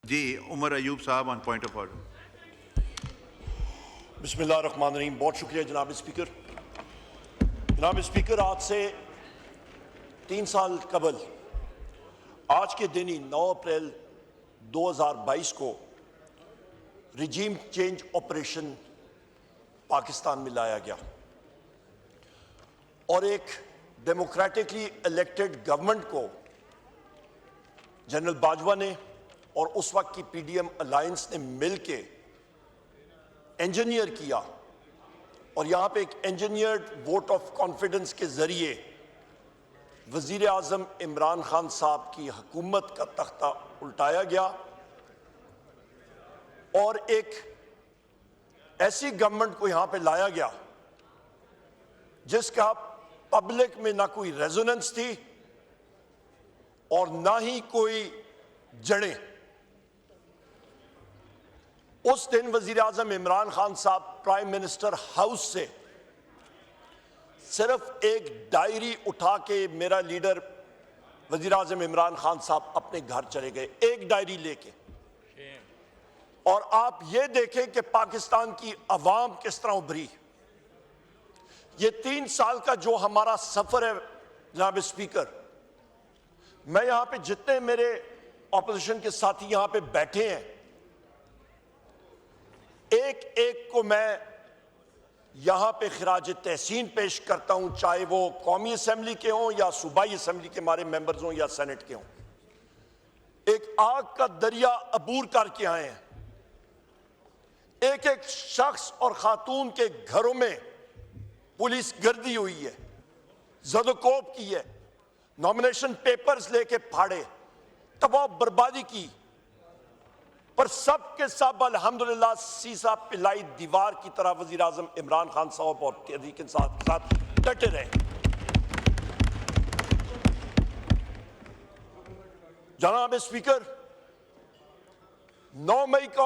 जी उमर अयूब साहब on point of order. बिस्मिल्लाहिर्रहमानिर्रहीम। बहुत शुक्रिया जनाब स्पीकर। जनाब स्पीकर, आज से 3 साल कबल आज के दिन ही 9 अप्रैल 2022 को रिजीम चेंज ऑपरेशन पाकिस्तान में लाया गया और एक डेमोक्रेटिकली इलेक्टेड गवर्नमेंट को जनरल बाजवा ने और उस वक्त की पीडीएम अलायंस ने मिलके इंजीनियर किया और यहां पे एक इंजीनियर्ड वोट ऑफ कॉन्फिडेंस के जरिए वजीर आजम इमरान खान साहब की हुकूमत का तख्ता उल्टाया गया और एक ऐसी गवर्नमेंट को यहां पे लाया गया जिसका पब्लिक में ना कोई रेजोनेंस थी और ना ही कोई जड़ें। उस दिन वजीर आजम इमरान खान साहब प्राइम मिनिस्टर हाउस से सिर्फ एक डायरी उठा के मेरा लीडर वजीर आजम इमरान खान साहब अपने घर चले गए, एक डायरी लेके। और आप ये देखें कि पाकिस्तान की अवाम किस तरह उभरी। ये 3 साल का जो हमारा सफर है जनाब स्पीकर, मैं यहां पे जितने मेरे ऑपोजिशन के साथी यहां पे बैठे हैं, एक एक को मैं यहां पे खिराज तहसीन पेश करता हूं, चाहे वो कौमी असेंबली के हों या सूबाई असेंबली के हमारे मेंबर्स हों या सेनेट के हों। एक आग का दरिया अबूर करके आए हैं। एक एक शख्स और खातून के घरों में पुलिस गर्दी हुई है, ज़दोकोब की है, नॉमिनेशन पेपर्स लेके फाड़े, तबाह बर्बादी की, पर सब के सब अल्हम्दुलिल्लाह सीसा पिलाई दीवार की तरह वजीर आजम इमरान खान साहब और तहरीक इंसाफ के साथ डटे रहे। जनाब स्पीकर, 9 मई का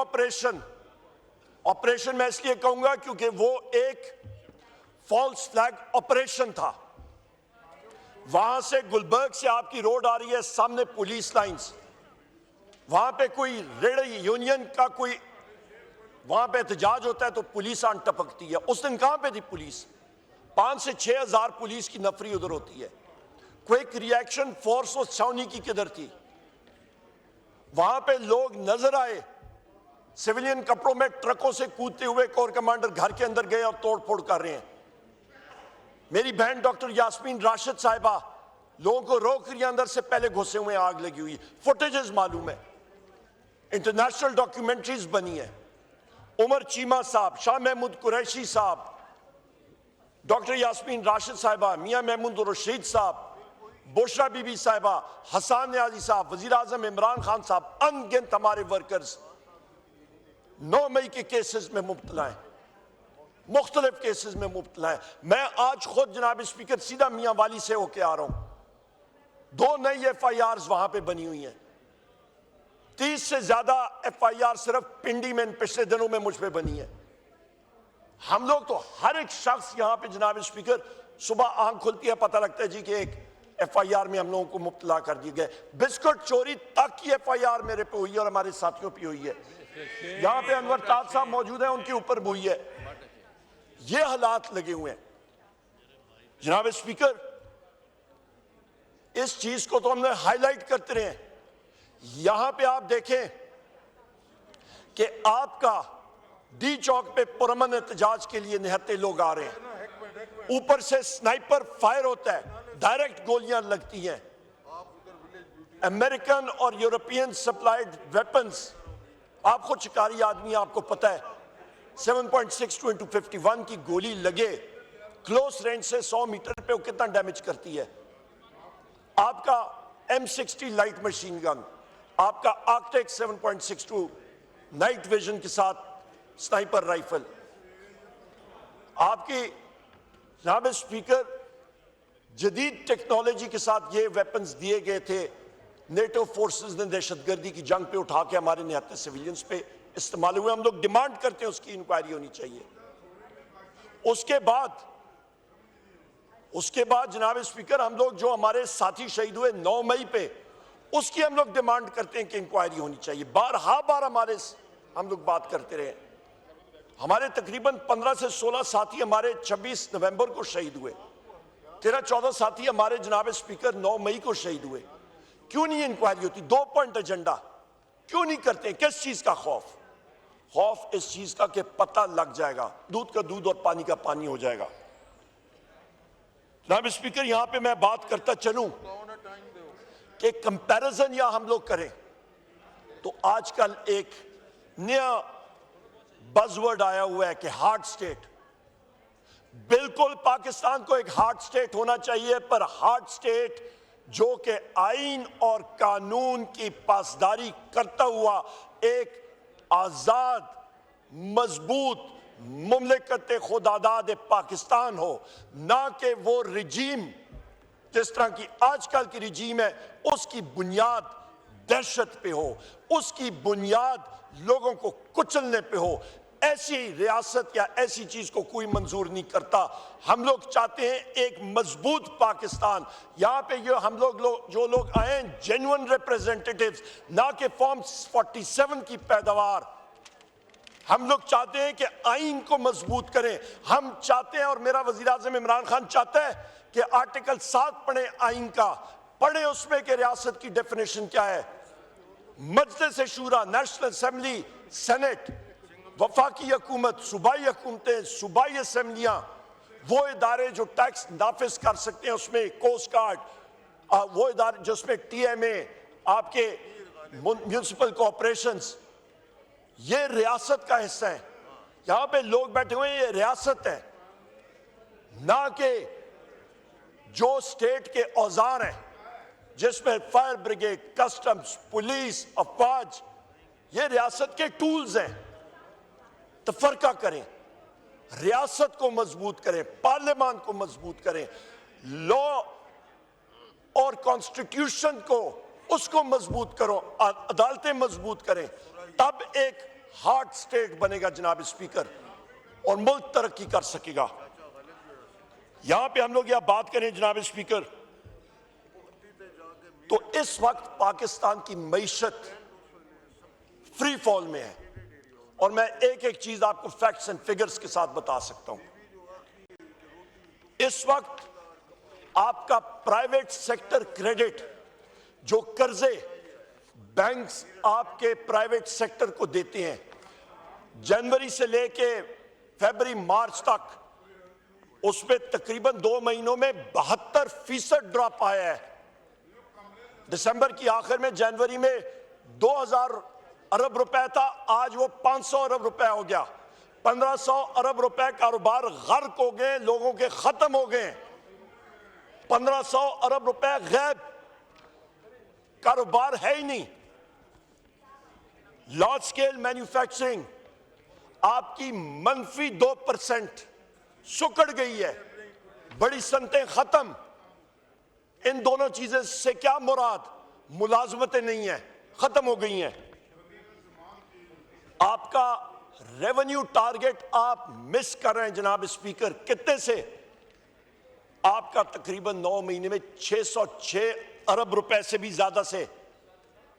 ऑपरेशन मैं इसलिए कहूंगा क्योंकि वो एक फॉल्स फ्लैग ऑपरेशन था। वहां से गुलबर्ग से आपकी रोड आ रही है, सामने पुलिस लाइंस, वहां पे कोई रेड यूनियन का कोई वहां पे एहतजाज होता है तो पुलिस आन टपकती है। उस दिन कहां पे थी पुलिस? 5 से 6 हजार पुलिस की नफरी उधर होती है। क्विक रिएक्शन फोर्स उस छावनी की किधर थी? वहां पे लोग नजर आए सिविलियन कपड़ों में ट्रकों से कूदते हुए, कोर कमांडर घर के अंदर गए और तोड़फोड़ कर रहे हैं। मेरी बहन डॉक्टर यास्मीन राशिद साहिबा लोगों को रोक रही है, अंदर से पहले घुसे हुए, आग लगी हुई, फुटेजेस मालूम है, इंटरनेशनल डॉक्यूमेंट्रीज बनी है। उमर चीमा साहब, शाह महमूद कुरैशी साहब, डॉक्टर यास्मीन राशिद साहिबा, मियां महमूद रशीद साहब, बुशरा बीबी साहिबा, हसन न्याजी साहब, वजीर आजम इमरान खान साहब, अनगिनत हमारे वर्कर्स 9 मई के केसेस में मुब्तला है, मुख्तलिफ केसेस में मुब्तला है। मैं आज खुद जनाब स्पीकर सीधा मियां वाली से होके आ रहा हूं, 2 नई FIRs वहां पे बनी हुई हैं। 30 से ज्यादा FIR सिर्फ पिंडी में इन पिछले दिनों में मुझ पे बनी है। हम लोग तो हर एक शख्स यहां पे जनाब स्पीकर सुबह आंख खुलती है, पता लगता है जी कि एक FIR में हम लोगों को मुब्तला कर दिए गए। बिस्कुट चोरी तक की FIR मेरे पे हुई है और हमारे साथियों पे हुई है। यहां पे अनवर ताज साहब मौजूद हैं, उनके ऊपर हुई है। ये हालात लगे हुए हैं जनाब स्पीकर। इस चीज को तो हमने हाईलाइट करते रहे। यहां पे आप देखें कि आपका डी चौक पे पुरअमन एहतजाज के लिए निहत्ते लोग आ रहे हैं, ऊपर से स्नाइपर फायर होता है, डायरेक्ट गोलियां लगती हैं। अमेरिकन और यूरोपियन सप्लाइड वेपन्स, आप खुद शिकारी आदमी, आपको पता है 7.62 × 51 की गोली लगे क्लोज रेंज से 100 मीटर पे वो कितना डैमेज करती है। आपका M60 लाइट मशीन गन, आपका आर्कटेक 7.62 नाइट विजन के साथ स्नाइपर राइफल, आपकी जनाब स्पीकर जदीद टेक्नोलॉजी के साथ ये वेपन्स दिए गए थे। नेटो फोर्सेस ने दहशतगर्दी की जंग पे उठा के हमारे निहत्ते सिविलियंस पे इस्तेमाल हुए। हम लोग डिमांड करते हैं उसकी इंक्वायरी होनी चाहिए। उसके बाद जनाब स्पीकर, हम लोग जो हमारे साथी शहीद हुए 9 मई पे, उसकी हम लोग डिमांड करते हैं कि इंक्वायरी होनी चाहिए। बार हमारे हम लोग बात करते रहे। हमारे तकरीबन 15 से 16 साथी हमारे 26 नवंबर को शहीद हुए, 13-14 साथी हमारे जनाब स्पीकर 9 मई को शहीद हुए। क्यों नहीं इंक्वायरी होती? 2 पॉइंट एजेंडा क्यों नहीं करते? किस चीज का खौफ? खौफ इस चीज का कि पता लग जाएगा, दूध का दूध और पानी का पानी हो जाएगा। जनाब स्पीकर, यहां पे मैं बात करता चलूं कि कंपैरिजन या हम लोग करें तो आजकल एक नया बज़वर्ड आया हुआ है कि हार्ड स्टेट। बिल्कुल पाकिस्तान को एक हार्ड स्टेट होना चाहिए, पर हार्ड स्टेट जो कि आईन और कानून की पासदारी करता हुआ एक आजाद मजबूत मुमलिकत खुदादाद पाकिस्तान हो, ना कि वो रिजीम जिस तरह की आजकल की रिजीम है उसकी बुनियाद दहशत पे हो, उसकी बुनियाद लोगों को कुचलने पे हो। ऐसी रियासत या ऐसी चीज को कोई मंजूर नहीं करता। हम लोग चाहते हैं एक मजबूत पाकिस्तान। यहाँ पे ये हम लोग जो लोग आए हैं जेन्युइन रिप्रेजेंटेटिव्स, ना कि फॉर्म 47 की पैदावार। हम लोग चाहते हैं कि आइन को मजबूत करें। हम चाहते हैं और मेरा वजीर आज़म इमरान खान चाहता है कि आर्टिकल 7 पढ़े आइन का, पढ़े उसमें कि रियासत की डेफिनेशन क्या है। मजलिस शूरा, नेशनल असेंबली, सेनेट, वफाकी हुकूमत, सूबाई हुकूमतें, सूबाई असेंबलियां, वो इदारे जो टैक्स नाफिज कर सकते हैं, उसमें कोस्ट गार्ड, वो इदारे जिसमें TMA, आपके म्यूनिसिपल कॉरपोरेशंस, ये रियासत का हिस्सा है। यहां पे लोग बैठे हुए हैं, ये रियासत है, ना कि जो स्टेट के औजार हैं जिसमें फायर ब्रिगेड, कस्टम्स, पुलिस, अफवाज, ये रियासत के टूल्स हैं। तफरका करें, रियासत को मजबूत करें, पार्लियामान को मजबूत करें, लॉ और कॉन्स्टिट्यूशन को उसको मजबूत करो, अदालतें मजबूत करें, तब एक हार्ड स्टेट बनेगा जनाब स्पीकर, और मुल्क तरक्की कर सकेगा। यहां पे हम लोग यह बात करें जनाब स्पीकर, तो इस वक्त पाकिस्तान की मईशत फ्री फॉल में है, और मैं एक एक चीज आपको फैक्ट्स एंड फिगर्स के साथ बता सकता हूं। इस वक्त आपका प्राइवेट सेक्टर क्रेडिट, जो कर्जे बैंक्स आपके प्राइवेट सेक्टर को देते हैं, जनवरी से लेके फरवरी मार्च तक उसमें तकरीबन 2 महीनों में 72% ड्रॉप आया है। दिसंबर की आखिर में, जनवरी में 2000 अरब रुपए था, आज वो 500 अरब रुपए हो गया। 1500 अरब रुपए कारोबार गर्क हो गए, लोगों के खत्म हो गए। 1500 अरब रुपए गैब, कारोबार है ही नहीं। लार्ज स्केल मैन्युफैक्चरिंग आपकी मनफी 2% सुकड़ गई है, बड़ी सनतें खत्म। इन दोनों चीजें से क्या मुराद? मुलाजमतें नहीं है, खत्म हो गई हैं। आपका रेवेन्यू टारगेट आप मिस कर रहे हैं जनाब स्पीकर। कितने से? आपका तकरीबन 9 महीने में 606 अरब रुपए से भी ज्यादा से,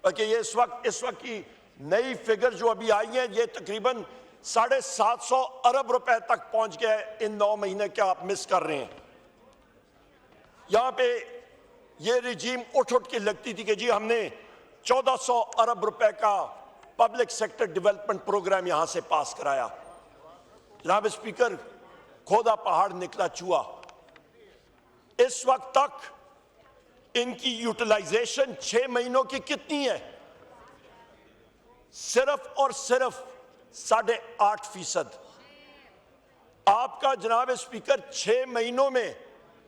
बल्कि ये इस वक्त की नई फिगर जो अभी आई है, ये तकरीबन 750 अरब रुपए तक पहुंच गए। इन 9 महीने के आप मिस कर रहे हैं। यहां पे ये रिजीम उठ के लगती थी कि जी हमने 1400 अरब रुपए का पब्लिक सेक्टर डेवलपमेंट प्रोग्राम यहां से पास कराया। जनाब स्पीकर, खोदा पहाड़ निकला चूहा। इस वक्त तक इनकी यूटिलाइजेशन 6 महीनों की कितनी है? सिर्फ और सिर्फ 8.5%। आपका जनाब स्पीकर 6 महीनों में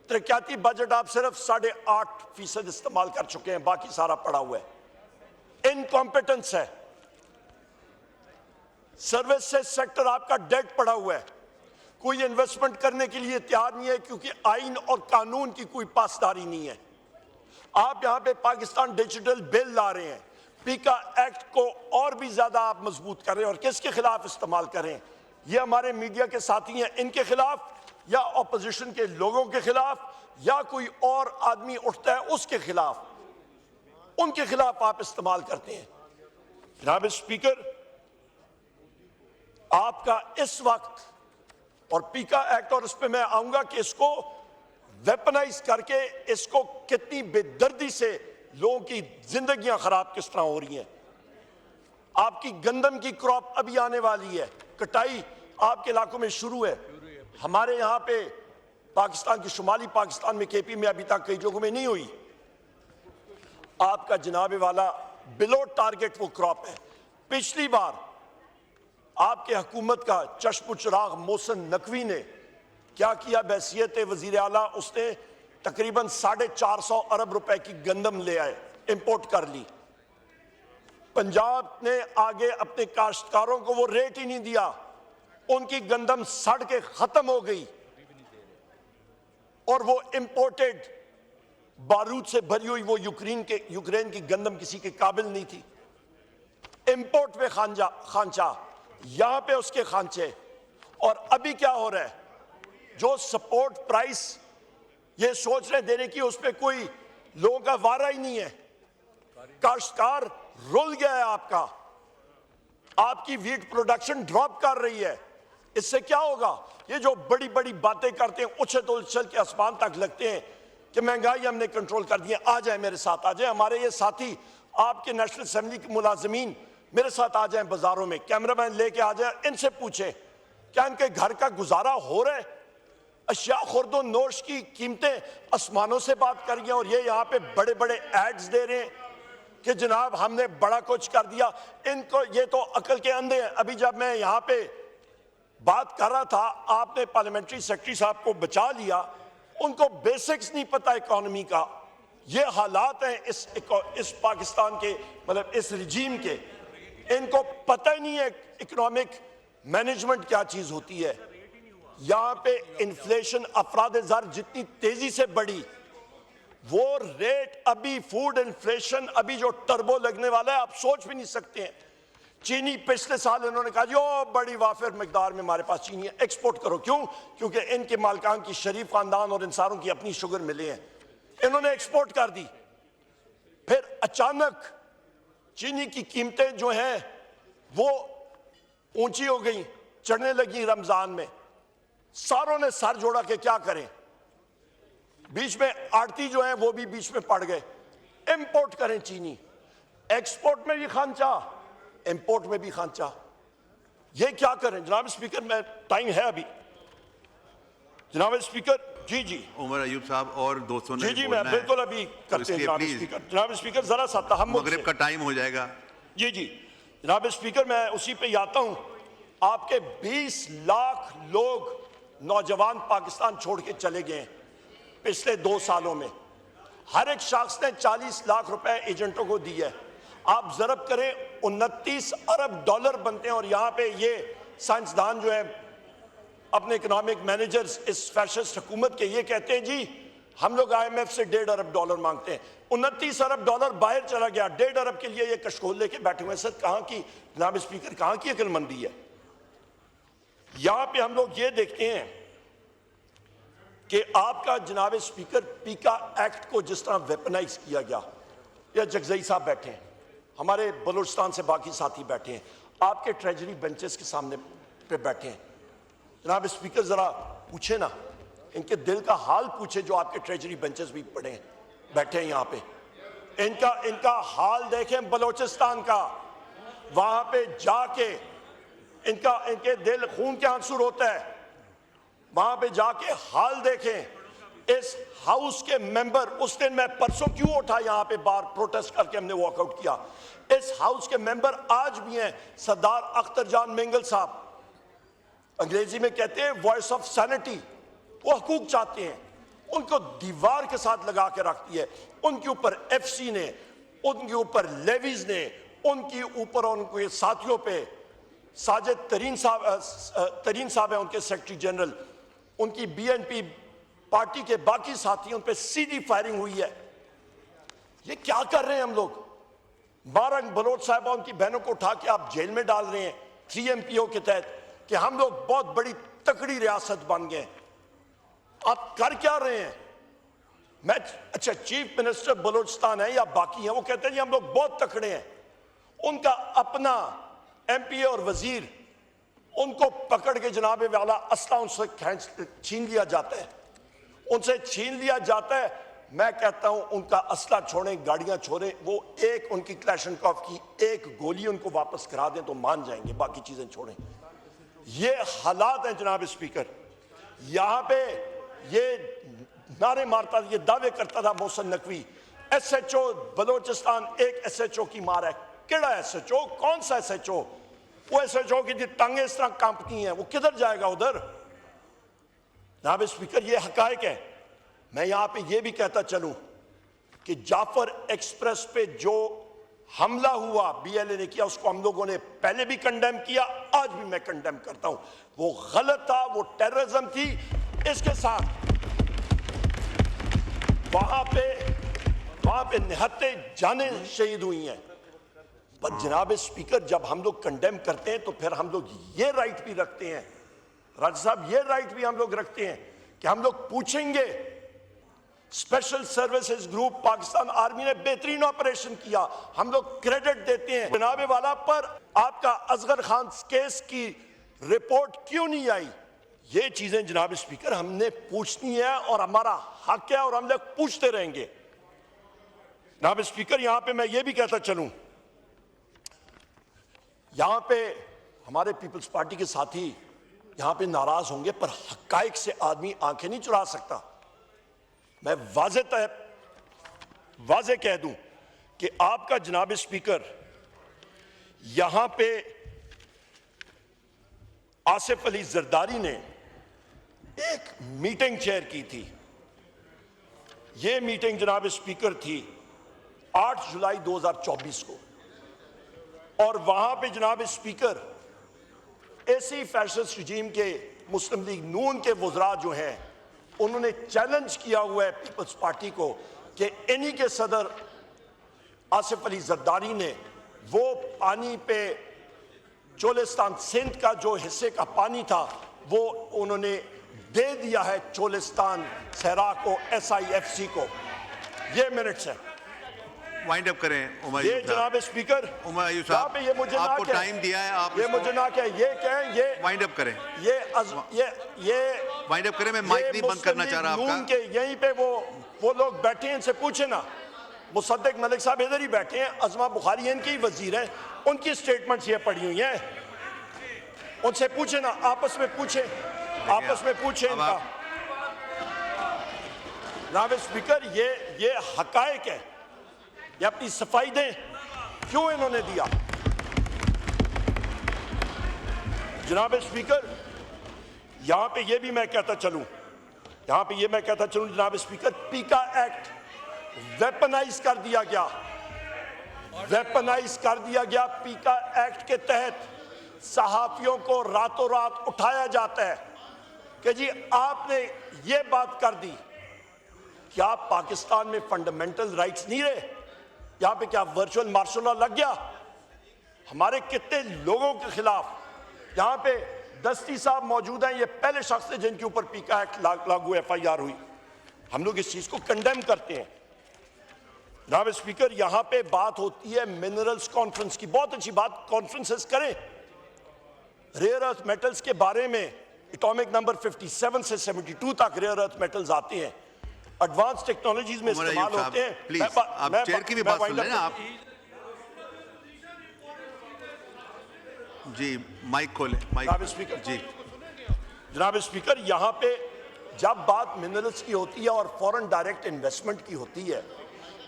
तरक्याती बजट आप सिर्फ 8.5% इस्तेमाल कर चुके हैं, बाकी सारा पड़ा हुआ है। इनकॉम्पिटेंस है। सर्विसेज सेक्टर आपका डेट पड़ा हुआ है, कोई इन्वेस्टमेंट करने के लिए तैयार नहीं है, क्योंकि आइन और कानून की कोई पासदारी नहीं है। आप यहां पे पाकिस्तान डिजिटल बिल ला रहे हैं, पीका एक्ट को और भी ज्यादा आप मजबूत कर रहे हैं, और किसके खिलाफ इस्तेमाल कर रहे हैं? ये हमारे मीडिया के साथी हैं, इनके खिलाफ, या ऑपोजिशन के लोगों के खिलाफ, या कोई और आदमी उठता है उसके खिलाफ। उनके खिलाफ आप इस्तेमाल करते हैं। जनाब स्पीकर, आपका इस वक्त और पीका एक्ट, और इस पे मैं आऊंगा कि इसको वेपनाइज करके इसको कितनी बेदर्दी से लोगों की जिंदगियां खराब किस तरह हो रही हैं। आपकी गंदम की क्रॉप अभी आने वाली है, कटाई आपके इलाकों में शुरू है। हमारे यहां पे पाकिस्तान की शुमाली पाकिस्तान में केपी में अभी तक कई जगहों में नहीं हुई। आपका जनाबे वाला बिलो टारगेट वो क्रॉप है। पिछली बार आपके हुकूमत का चश्म चिराग मोहसिन नकवी ने क्या किया, बहसीयत वजीर आला उसने तकरीबन 450 अरब रुपए की गंदम ले आए, इंपोर्ट कर ली। पंजाब ने आगे अपने काश्तकारों को वो रेट ही नहीं दिया, उनकी गंदम सड़ के खत्म हो गई और वो इंपोर्टेड बारूद से भरी हुई वो यूक्रेन की गंदम किसी के काबिल नहीं थी। इंपोर्ट पे खांचा, यहां पे उसके खांचे। और अभी क्या हो रहा है, जो सपोर्ट प्राइस ये सोच रहे देने की, उस पर कोई लोगों का वारा ही नहीं है। काश्तकार रुल गया है आपका, आपकी वीट प्रोडक्शन ड्रॉप कर रही है। इससे क्या होगा, ये जो बड़ी बड़ी बातें करते हैं, उछल के आसमान तक लगते हैं कि महंगाई हमने कंट्रोल कर दी है। आ जाए मेरे साथ, आ जाए हमारे ये साथी आपके नेशनल असेंबली के मुलाजमीन मेरे साथ आ जाए, बाजारों में कैमरामैन लेके आ जाए, इनसे पूछे क्या इनके घर का गुजारा हो रहा है। अशिया खुर्दो नोश की कीमतें आसमानों से बात कर रही हैं और ये यहाँ पे बड़े बड़े एड्स दे रहे हैं कि जनाब हमने बड़ा कुछ कर दिया। इनको ये तो अकल के अंधे हैं। अभी जब मैं यहाँ पे बात कर रहा था, आपने पार्लियामेंट्री सेक्रेटरी साहब को बचा लिया, उनको बेसिक्स नहीं पता इकोनॉमी का। ये हालात हैं इस पाकिस्तान के, मतलब इस रिजीम के, इनको पता ही नहीं है इकोनॉमिक मैनेजमेंट क्या चीज होती है। यहां पे इन्फ्लेशन अफराद-ए-ज़र जितनी तेजी से बढ़ी, वो रेट अभी फूड इन्फ्लेशन अभी जो टर्बो लगने वाला है आप सोच भी नहीं सकते हैं। चीनी पिछले साल इन्होंने कहा जो बड़ी वाफिर मिकदार में हमारे पास चीनी है, एक्सपोर्ट करो। क्यों? क्योंकि इनके मालिकान की शरीफ खानदान और इंसानों की अपनी शुगर मिले हैं, इन्होंने एक्सपोर्ट कर दी। फिर अचानक चीनी की कीमतें जो हैं वो ऊंची हो गई, चढ़ने लगी रमजान में। सारों ने सर जोड़ा कि क्या करें। बीच में आड़ती जो है वो भी बीच में पड़ गए। इंपोर्ट करें चीनी, एक्सपोर्ट में भी खांचा, इंपोर्ट में भी खांचा। ये क्या करें जनाब स्पीकर? मैं टाइम है अभी जनाब स्पीकर। जी जी उमर अयूब साहब और दोस्तों ने जी मैं बिल्कुल अभी करते हैं जनाब स्पीकर। जनाब स्पीकर जरा सा तहम्मुल मगरिब का टाइम हो जाएगा। जी जनाब स्पीकर, मैं उसी पे आता हूं। आपके 20 लाख लोग नौजवान पाकिस्तान छोड़ के चले गए पिछले 2 सालों में। हर एक शख्स ने 40 लाख रुपए एजेंटों को दिए है। आप जरब करें, 29 अरब डॉलर बनते हैं। और यहाँ पे ये साइंसदान जो है, अपने इकोनॉमिक मैनेजर्स इस फैशिस्ट हुकूमत के, ये कहते हैं जी हम लोग IMF से 1.5 अरब डॉलर मांगते हैं। 29 अरब डॉलर बाहर चला गया, 1.5 अरब के लिए ये कशकोल लेके बैठे हुए हैं। सर कहाँ की जनाब स्पीकर, कहाँ की अक्लमंदी है? यहां पे हम लोग ये देखते हैं कि आपका जनाब स्पीकर पीका एक्ट को जिस तरह वेपनाइज किया गया, या जगजई साहब बैठे हैं, हमारे बलूचिस्तान से बाकी साथी बैठे हैं, आपके ट्रेजरी बेंचेस के सामने पे बैठे हैं। जनाब स्पीकर जरा पूछे ना, इनके दिल का हाल पूछे जो आपके ट्रेजरी बेंचेस भी पड़े हैं, बैठे हैं यहाँ पे। इनका हाल देखें बलूचिस्तान का, वहां पे जाके इनके दिल खून के आंसू रोता है। वहां पे जाके हाल देखें। इस हाउस के मेंबर, उस दिन मैं परसों क्यों उठा यहां पे बाहर प्रोटेस्ट करके हमने वॉकआउट किया। इस हाउस के मेंबर आज भी हैं, सरदार अख्तर जान मेंगल साहब, अंग्रेजी में कहते हैं वॉइस ऑफ सैनिटी। वो हकूक चाहते हैं, उनको दीवार के साथ लगा के रखती है। उनके ऊपर FC ने, उनके ऊपर लेवीज ने, उनके ऊपर उनके साथियों पे, साजिद तरीन साहब हैं उनके सेक्रेटरी जनरल, उनकी BNP पार्टी के बाकी साथियों पे सीधी फायरिंग हुई है। ये क्या कर रहे हैं हम लोग? बारंग बलोच साहबा उनकी बहनों को उठा के आप जेल में डाल रहे हैं 3MPO के तहत कि हम लोग बहुत बड़ी तकड़ी रियासत बन गए। आप कर क्या रहे हैं? मैं अच्छा चीफ मिनिस्टर बलूचिस्तान है या बाकी हैं, वो कहते हैं जी हम लोग बहुत तकड़े हैं। उनका अपना एमपी और वजीर, उनको पकड़ के जनाबे वाला असला उनसे छीन लिया जाता है, उनसे छीन लिया जाता है। मैं कहता हूं उनका असला छोड़ें, गाड़ियां छोड़ें, वो एक उनकी क्लैशनकॉफ की एक गोली उनको वापस करा दें तो मान जाएंगे, बाकी चीजें छोड़ें। ये हालात हैं जनाब स्पीकर। यहां पे ये नारे मारता, ये दावे करता था मोहसिन नकवी, एसएचओ बलोचिस्तान एक एसएचओ की मार है। केड़ा एसएचओ? कौन सा एसएचओ? वो एसएचओ की टांगे इस तरह कांपती हैं, वो किधर जाएगा उधर? जनाब स्पीकर ये हकायक है। मैं यहां पे ये भी कहता चलूं कि जाफर एक्सप्रेस पे जो हमला हुआ बीएलए ने किया, उसको हम लोगों ने पहले भी कंडेम किया, आज भी मैं कंडेम करता हूं। वो गलत था, वो टेररिज्म थी। इसके साथ वहां पे निहत्ते जाने शहीद हुई हैं। पर जनाब स्पीकर जब हम लोग कंडेम करते हैं तो फिर हम लोग ये राइट भी रखते हैं, राजा साहब ये राइट भी हम लोग रखते हैं कि हम लोग पूछेंगे special services group Pakistan army ने बेहतरीन ऑपरेशन किया, हम लोग क्रेडिट देते हैं जनाबे वाला। पर आपका असगर खान केस की रिपोर्ट क्यों नहीं आई? ये चीजें जनाब स्पीकर हमने पूछनी है और हमारा हक है और हम लोग पूछते रहेंगे। जनाब स्पीकर यहां पे मैं ये भी कहता चलूं, यहां पे हमारे पीपल्स पार्टी के साथी यहां पे नाराज होंगे, पर हकायक से आदमी आंखें नहीं चुरा सकता। मैं वाजे कह दूं कि आपका जनाब स्पीकर यहां पे आसिफ अली जरदारी ने एक मीटिंग चेयर की थी। यह मीटिंग जनाब स्पीकर थी 8 जुलाई 2024 को, और वहां पे जनाब स्पीकर ऐसी फैसिस्ट रजीम के मुस्लिम लीग नून के वज़रा जो हैं, उन्होंने चैलेंज किया हुआ है पीपल्स पार्टी को कि इन्हीं के सदर आसिफ अली जरदारी ने वो पानी पे चोलिस्तान सिंध का जो हिस्से का पानी था वो उन्होंने दे दिया है चोलिस्तान सहरा को, SIFC को। ये मिनट्स है, वाइंड अप करें उमर ये अयूब साहब। जनाब स्पीकर उमर अयूब साहब, ये मुझे ना आपको कहें, टाइम दिया है, आप ये मुझे ना कहें, ये कहें, ये वाइंड अप करें, ये वाइंड अप करें। मैं माइक नहीं बंद करना चाह रहा आपका। के यहीं पे वो लोग बैठे हैं, इनसे पूछे ना। मुसद्दिक मलिक साहब इधर ही बैठे हैं, अज़मा बुखारी इनकी वजीर है, उनकी स्टेटमेंट्स ये पड़ी हुई हैं, उनसे पूछे ना, आपस में पूछे, आपस में पूछे इनका। जनाब स्पीकर ये हकायक है, ये अपनी सफाई दें, क्यों इन्होंने दिया? जनाब स्पीकर यहां पे ये भी मैं कहता चलूं, जनाब स्पीकर पीका एक्ट वेपनाइज कर दिया गया, पीका एक्ट के तहत सहाफियों को रातों रात उठाया जाता है कि जी आपने ये बात कर दी, क्या पाकिस्तान में फंडामेंटल राइट्स नहीं रहे? यहां पे क्या वर्चुअल मार्शल लॉ लग गया? हमारे कितने लोगों के खिलाफ यहां पे दस्ती साहब मौजूद हैं, ये पहले शख्स थे जिनके ऊपर पीका एक्ट लागू FIR हुई। हम लोग इस चीज को कंडेम करते हैं। जनाब स्पीकर यहां पे बात होती है मिनरल्स कॉन्फ्रेंस की, बहुत अच्छी बात, कॉन्फ्रेंसेस करें। रेयर अर्थ मेटल्स के बारे में एटॉमिक नंबर 57 से 72 तक रेयर अर्थ मेटल्स आते हैं, एडवांस टेक्नोलॉजीज में इस्तेमाल होते हैं। प्लीज आप चेयर की भी बात सुन लें ना आप। जी माइक खोलें, माइक स्पीकर जी। जनाब स्पीकर यहां पे जब बात मिनरल्स की होती है और फॉरेन डायरेक्ट इन्वेस्टमेंट की होती है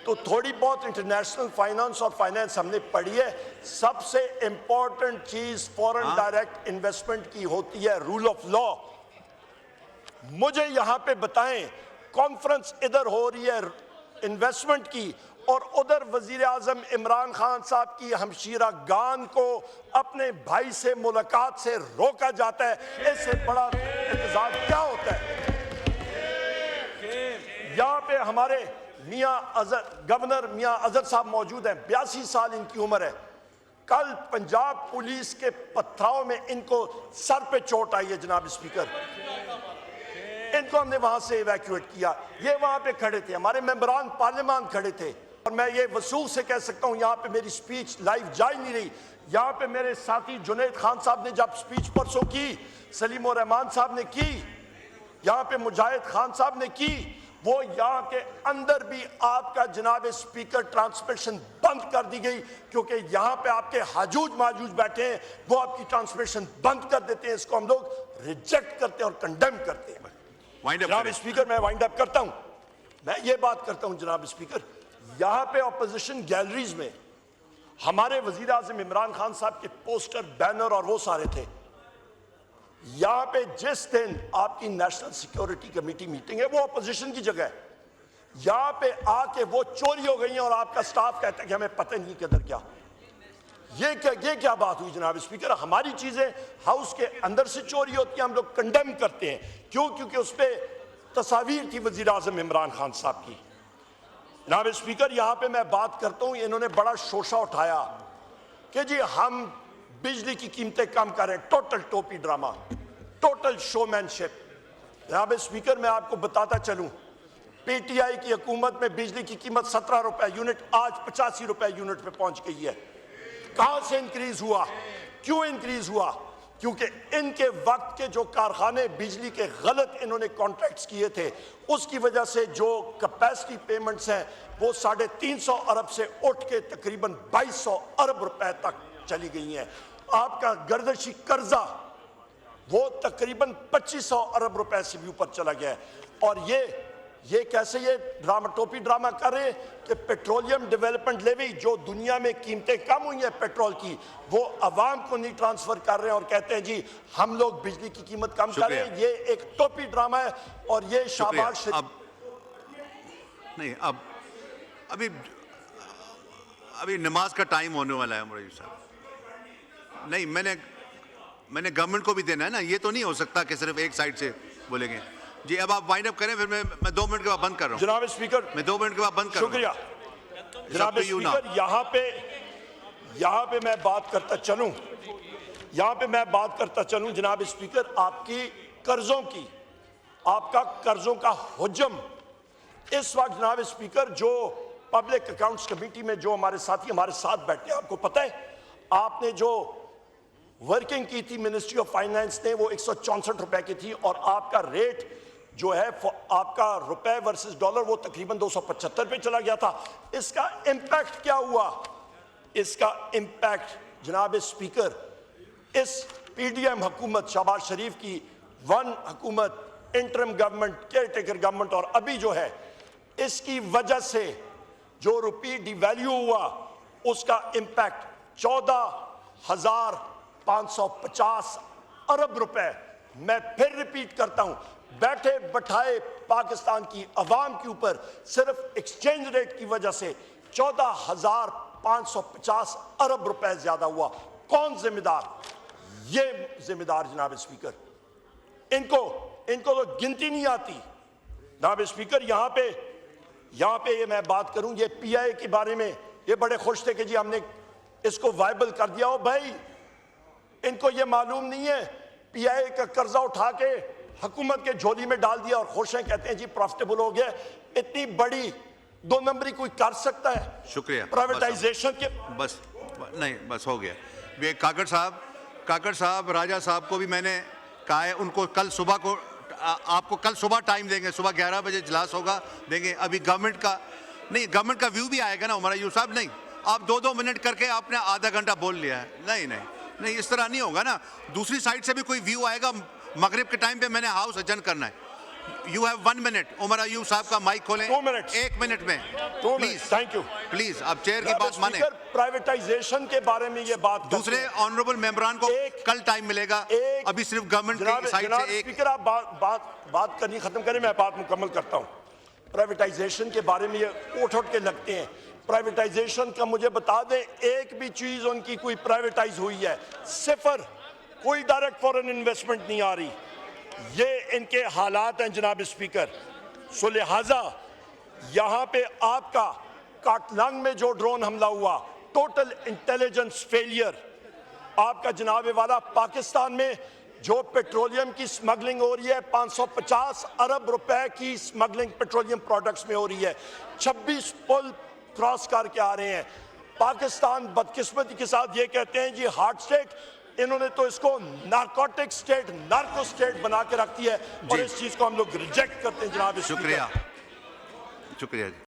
तो थोड़ी बहुत इंटरनेशनल फाइनेंस और फाइनेंस हमने पढ़ी है। सबसे इंपॉर्टेंट चीज फॉरेन डायरेक्ट इन्वेस्टमेंट की होती है रूल ऑफ लॉ। मुझे यहां पे बताएं, कॉन्फ्रेंस इधर हो रही है इन्वेस्टमेंट की और उधर वजीर आजम इमरान खान साहब की हमशीरा गान को अपने भाई से मुलाकात से रोका जाता है। इससे बड़ा इंतजार क्या होता है? यहाँ पे हमारे गवर्नर मियां अजहर साहब मौजूद हैं, 82 साल इनकी उम्र है। कल पंजाब पुलिस के पथराव में इनको सर पे चोट आई है। जनाब स्पीकर इनको हमने वहां से इवैक्यूएट किया। ये वहां पे खड़े थे, हमारे मेंबरान पार्लियामान खड़े थे, और मैं ये वसूख से कह सकता हूं यहाँ पे मेरी स्पीच लाइव जा ही नहीं रही। यहाँ पे मेरे साथी जुनैद खान साहब ने जब स्पीच परसों की, सलीम उर रहमान साहब ने की, यहाँ पे मुजाहिद खान साहब ने की, वो यहाँ के अंदर भी आपका जनाब स्पीकर ट्रांसमिशन बंद कर दी गई, क्योंकि यहाँ पे आपके हाजूज माजूज बैठे हैं, वो आपकी ट्रांसमिशन बंद कर देते हैं। इसको हम लोग रिजेक्ट करते हैं और कंडेम करते हैं। जनाब स्पीकर, मैं वाइंड अप करता हूं। मैं ये बात करता हूं जनाब स्पीकर, यहां पे ऑपोजिशन गैलरीज में हमारे वजीर आज़म इमरान खान साहब के पोस्टर, बैनर और वो सारे थे। यहां पे जिस दिन आपकी नेशनल सिक्योरिटी कमेटी मीटिंग है, वो ऑपोजिशन की जगह है, यहां पे आके वो चोरी हो गई है और आपका स्टाफ कहता है कि हमें पता नहीं किधर क्या। ये क्या बात हुई जनाब स्पीकर? हमारी चीजें हाउस के अंदर से चोरी होती है, हम लोग कंडेम करते हैं। क्यों? क्योंकि उस पर तस्वीर थी वजीर आज़म इमरान खान साहब की। जनाब स्पीकर, यहां पे मैं बात करता हूं, इन्होंने बड़ा शोशा उठाया कि जी हम बिजली की कीमतें कम कर रहे हैं। टोटल टोपी ड्रामा, टोटल शोमैनशिप। जनाब स्पीकर, मैं आपको बताता चलूं, पीटीआई की हुकूमत में बिजली की कीमत 17 रुपए यूनिट, आज 85 रुपए यूनिट पे पहुंच गई है। कहां से इंक्रीज हुआ? क्यों इंक्रीज हुआ? क्योंकि इनके वक्त के जो कारखाने बिजली के गलत इन्होंने कॉन्ट्रैक्ट्स किए थे, उसकी वजह से जो कैपेसिटी पेमेंट्स हैं वो 350 अरब से उठ के तकरीबन 2200 अरब रुपए तक चली गई हैं। आपका गर्दिशी कर्जा वो तकरीबन 2500 अरब रुपए से भी ऊपर चला गया है। और ये कैसे ये टोपी ड्रामा कर रहे हैं कि पेट्रोलियम डेवलपमेंट लेवी, जो दुनिया में कीमतें कम हुई हैं पेट्रोल की, वो अवाम को नहीं ट्रांसफर कर रहे हैं और कहते हैं जी हम लोग बिजली की कीमत कम कर रहे हैं। ये एक टोपी ड्रामा है और ये शाहबाज शरीफ। नहीं, अभी नमाज का टाइम होने वाला है मुरैय्यद साहब। नहीं, मैंने गवर्नमेंट को भी देना है ना, ये तो नहीं हो सकता कि सिर्फ एक साइड से बोलेंगे। जी अब आप वाइंड अप करें, फिर मैं 2 मिनट के बाद बंद कर रहा हूं। जनाब स्पीकर, मैं 2 मिनट के बाद बंद कर रहा हूं। शुक्रिया जनाब स्पीकर। यहाँ पे मैं बात करता चलूं जनाब स्पीकर, आपकी कर्जों की, आपका कर्जों का हुजम इस वक्त जनाब स्पीकर, जो पब्लिक अकाउंट्स कमेटी में जो हमारे साथी हमारे साथ बैठे हैं, आपको पता है आपने जो वर्किंग की थी मिनिस्ट्री ऑफ फाइनेंस ने, वो 164 रुपए की थी, और आपका रेट जो है आपका रुपए वर्सेस डॉलर वो तकरीबन 275 पे चला गया था। इसका इंपैक्ट क्या हुआ? इसका इंपैक्ट जनाब स्पीकर, इस पीडीएम हुकूमत, शहबाज शरीफ की वन हुकूमत, इंटरिम गवर्नमेंट, केयरटेकर गवर्नमेंट, और अभी जो है, इसकी वजह से जो रुपये डिवैल्यू हुआ, उसका इंपैक्ट 14,550 अरब रुपए। मैं फिर रिपीट करता हूं, बैठे बैठाए पाकिस्तान की अवाम के ऊपर सिर्फ एक्सचेंज रेट की वजह से 14,550 अरब रुपए ज्यादा हुआ। कौन जिम्मेदार? ये जिम्मेदार जनाब स्पीकर, इनको तो गिनती नहीं आती। जनाब स्पीकर, यहाँ पे ये मैं बात करूं, ये पीआई के बारे में ये बड़े खुश थे कि जी हमने इसको वायबल कर दिया हो। भाई, इनको ये मालूम नहीं है पीआई का कर्जा उठा के हुकूमत के झोली में डाल दिया और खुश हैं, कहते हैं जी प्रॉफिटेबल हो गया। इतनी बड़ी 2 नंबरी कोई कर सकता है? शुक्रिया। प्राइवेटाइजेशन के बस हो गया। काकड़ साहब, राजा साहब को भी मैंने कहा है, उनको कल सुबह को आपको कल सुबह टाइम देंगे, सुबह 11 बजे इजलास होगा, देंगे। अभी गवर्नमेंट का व्यू भी आएगा ना उमर अय्यूब साहब। नहीं, आप 2-2 मिनट करके आपने आधा घंटा बोल लिया है। नहीं, इस तरह नहीं होगा ना। दूसरी साइड से भी कोई व्यू आएगा। मगरिब के टाइम पे मैंने हाउस अजन करना है। You have 1 minute. Umar Ayub Sahab का माइक खोलें। 2 मिनट, 1 मिनट में प्लीज। Thank you. प्लीज, आप चेयर की बात माने। प्राइवेटाइजेशन के बारे में ये बात, दूसरे ऑनरेबल मेंबरान को कल टाइम मिलेगा। अभी सिर्फ गवर्नमेंट की साइड से एक स्पीकर, आप बात करनी खत्म करें, मैं बात मुकम्मल करता हूं। प्राइवेटाइजेशन के बारे में ये उठ के लगते हैं। प्राइवेटाइजेशन का मुझे बता दें, एक भी चीज उनकी कोई प्राइवेटाइज हुई है? सिफर। कोई डायरेक्ट फॉरेन इन्वेस्टमेंट नहीं आ रही। ये इनके हालात हैं जनाब स्पीकर। सो लिहाजा यहां पे आपका काटलांग में जो ड्रोन हमला हुआ, टोटल इंटेलिजेंस फेलियर। आपका जनाब वाला पाकिस्तान में जो पेट्रोलियम की स्मगलिंग हो रही है 550 अरब रुपए की स्मगलिंग पेट्रोलियम प्रोडक्ट्स में हो रही है, 26 पुल क्रॉस करके आ रहे हैं। पाकिस्तान बदकिस्मती के साथ ये कहते हैं जी हार्ट स्टेट, इन्होंने तो इसको नारकोटिक स्टेट, नार्को स्टेट बना के रखती है और इस चीज को हम लोग रिजेक्ट करते हैं जनाब। शुक्रिया, शुक्रिया जी।